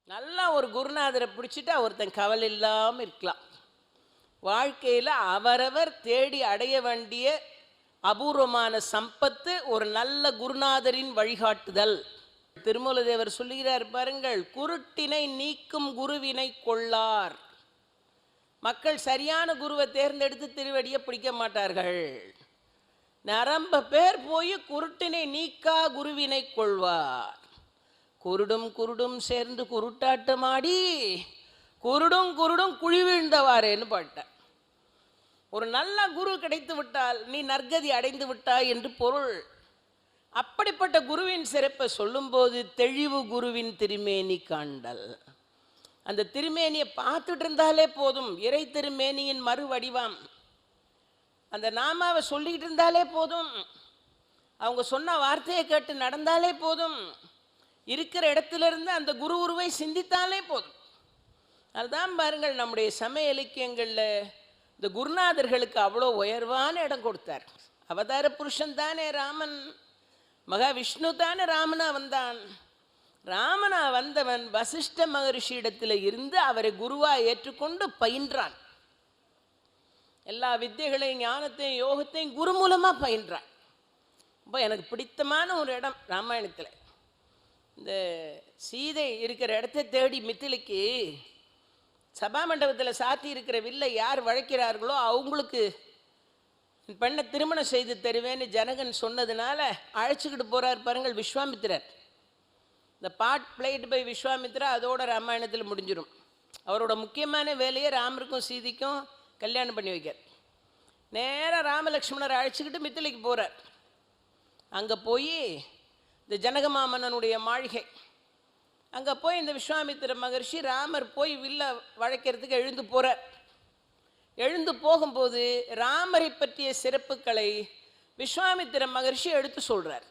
நல்லா ஒரு குருநாதரை பிடிச்சிட்டா ஒருத்தன் கவலை இல்லாமல் இருக்கலாம். வாழ்க்கையில் அவரவர் தேடி அடைய வேண்டிய அபூர்வமான சம்பத்து ஒரு நல்ல குருநாதரின் வழிகாட்டுதல். திருமூலதேவர் சொல்லுகிறார் பாருங்கள், குருட்டினை நீக்கும் குருவினை கொள்ளார். மக்கள் சரியான குருவை தேர்ந்தெடுத்து திருவடியை பிடிக்க மாட்டார்கள். நரம்ப பேர் போய் குருட்டினை நீக்கா குருவினை கொள்வார். குருடும் குருடும் சேர்ந்து குருட்டாட்டமாடி குருடும் குருடும் குழி வீழ்ந்தவாறேன்னு பாட்டார். ஒரு நல்ல குரு கிடைத்து விட்டால் நீ நற்கதி அடைந்து விட்டாய் என்று பொருள். அப்படிப்பட்ட குருவின் சிறப்பை சொல்லும்போது தெளிவு குருவின் திருமேனி காண்டல். அந்த திருமேனியை பார்த்துட்டு இருந்தாலே போதும். இறை திருமேனியின் மறு வடிவம் அந்த நாமாவை சொல்லிக்கிட்டு இருந்தாலே போதும். அவங்க சொன்ன வார்த்தையை கேட்டு நடந்தாலே போதும். இருக்கிற இடத்திலிருந்து அந்த குரு உருவை சிந்தித்தாலே போதும். அதுதான் பாருங்கள், நம்முடைய சமய இலக்கியங்களில் இந்த குருநாதர்களுக்கு அவ்வளோ உயர்வான இடம் கொடுத்தார். அவதார புருஷன் தானே ராமன், மகாவிஷ்ணு தானே ராமனா வந்தான். ராமனா வந்தவன் வசிஷ்ட மகரிஷியிடத்தில் இருந்து அவரை குருவாக ஏற்றுக்கொண்டு பயின்றான். எல்லா வித்தைகளையும் ஞானத்தையும் யோகத்தையும் குரு மூலமாக பயின்றான். இப்போ எனக்கு பிடித்தமான ஒரு இடம் ராமாயணத்தில், இந்த சீதை இருக்கிற இடத்த தேடி மித்திலைக்கு சபா மண்டபத்தில் சாத்தி இருக்கிற வில்லை யார் வளைக்கிறார்களோ அவங்களுக்கு பெண்ணை திருமணம் செய்து தருவேன்னு ஜனகன் சொன்னதுனால அழைச்சிக்கிட்டு போகிறார் பாருங்கள் விஸ்வாமித்திரர். இந்த பார்ட் பிளேட் பை விஸ்வாமித்ரா அதோட ராமாயணத்தில் முடிஞ்சிடும். அவரோட முக்கியமான வேலையை ராமருக்கும் சீதைக்கும் கல்யாணம் பண்ணி வைக்கார். நேராக ராமலக்ஷ்மணரை அழைச்சிக்கிட்டு மித்திலைக்கு போகிறார். அங்கே போய் இந்த ஜனகமாமன்னனுடைய மாளிகை, அங்கே போய் இந்த விஸ்வாமித்திர மகர்ஷி ராமர் போய் வில்ல வளைக்கிறதுக்கு எழுந்து போகிறார். எழுந்து போகும்போது ராமரை பற்றிய சிறப்புகளை விஸ்வாமித்திர மகர்ஷி எடுத்து சொல்கிறார்.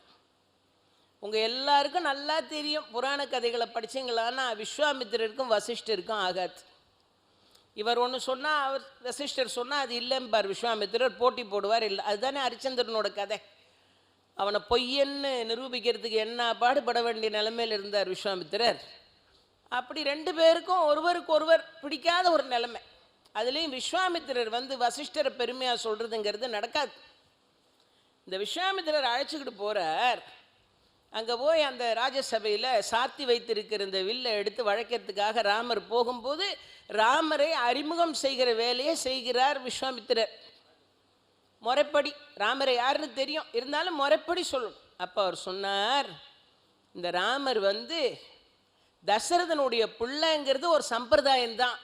உங்கள் எல்லாருக்கும் நல்லா தெரியும், புராண கதைகளை படித்தீங்களான்னா விஸ்வாமித்திரருக்கும் வசிஷ்டருக்கும் ஆகாது. இவர் ஒன்று சொன்னால் அவர் வசிஷ்டர் சொன்னால் அது இல்லைம்பார். விஸ்வாமித்திரர் போட்டி போடுவார். இல்லை, அதுதானே ஹரிச்சந்திரனோட கதை. அவனை பொய்யன்னு நிரூபிக்கிறதுக்கு என்ன பாடுபட வேண்டிய நிலைமையில் இருந்தார் விஸ்வாமித்திரர். அப்படி ரெண்டு பேருக்கும் ஒருவருக்கு ஒருவர் பிடிக்காத ஒரு நிலைமை. அதுலேயும் விஸ்வாமித்திரர் வசிஷ்டரை பெருமையாக சொல்கிறதுங்கிறது நடக்காது. இந்த விஸ்வாமித்திரர் அழைச்சிக்கிட்டு போகிறார். அங்கே போய் அந்த ராஜசபையில் சாத்தி வைத்திருக்கிற இந்த வில்லை எடுத்து வளைக்கிறதுக்காக ராமர் போகும்போது ராமரை அறிமுகம் செய்கிற வேலையை செய்கிறார் விஸ்வாமித்திரர். முறைப்படி ராமரை யாருன்னு தெரியும், இருந்தாலும் முறைப்படி சொல்லணும். அப்போ அவர் சொன்னார், இந்த ராமர் தசரதனுடைய பிள்ளைங்கிறது ஒரு சம்பிரதாயம்தான்.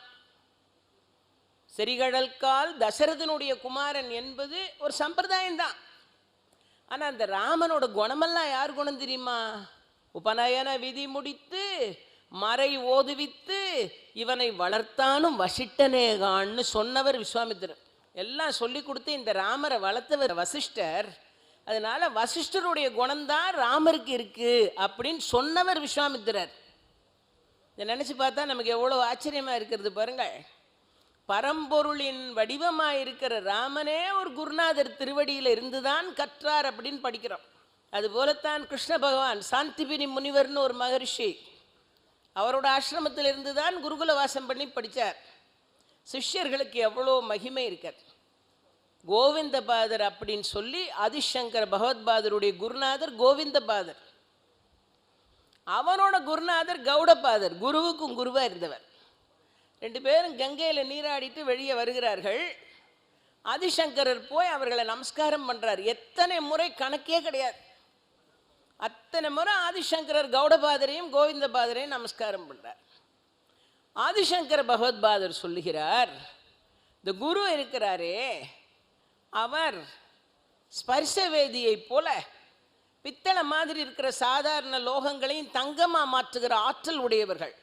செரிகடல்கால் தசரதனுடைய குமாரன் என்பது ஒரு சம்பிரதாயம்தான். ஆனால் அந்த ராமனோட குணமெல்லாம் யார் குணம் தெரியுமா? உபநயன விதி முடித்து மறை ஓதுவித்து இவனை வளர்த்தானும் வசிட்டனேகான்னு சொன்னவர் விஸ்வாமித்திரர். எல்லாம் சொல்லி கொடுத்து இந்த ராமரை வளர்த்தவர் வசிஷ்டர். அதனால வசிஷ்டருடைய குணம்தான் ராமருக்கு இருக்கு அப்படின்னு சொன்னவர் விஸ்வாமித்திரர். இதை நினச்சி பார்த்தா நமக்கு எவ்வளோ ஆச்சரியமாக இருக்கிறது பாருங்கள். பரம்பொருளின் வடிவமாக இருக்கிற ராமனே ஒரு குருநாதர் திருவடியில் இருந்துதான் கற்றார் அப்படின்னு படிக்கிறோம். அதுபோலத்தான் கிருஷ்ண பகவான் சாந்திபினி முனிவர்னு ஒரு மகரிஷி, அவரோட ஆசிரமத்தில் இருந்து தான் குருகுல வாசம் பண்ணி படித்தார். சிஷ்யர்களுக்கு எவ்வளோ மகிமை இருக்கார். கோவிந்தபாதர் அப்படின்னு சொல்லி ஆதிசங்கர பகவத்பாதருடைய குருநாதர் கோவிந்தபாதர். அவனோட குருநாதர் கௌடபாதர், குருவுக்கும் குருவாக இருந்தவர். ரெண்டு பேரும் கங்கையில் நீராடிட்டு வெளியே வருகிறார்கள். ஆதிசங்கரர் போய் அவர்களை நமஸ்காரம் பண்ணுறார். எத்தனை முறை கணக்கே கிடையாது. அத்தனை முறை ஆதிசங்கரர் கௌடபாதரையும் கோவிந்தபாதரையும் நமஸ்காரம் பண்ணுறார். ஆதிசங்கர பகவத்பாதர் சொல்லுகிறார், இந்த குரு இருக்கிறாரே அவர் ஸ்பர்சவேதியை போல பித்தளை மாதிரி இருக்கிற சாதாரண லோகங்களையும் தங்கமாக மாற்றுகிற ஆற்றல் உடையவர்கள்.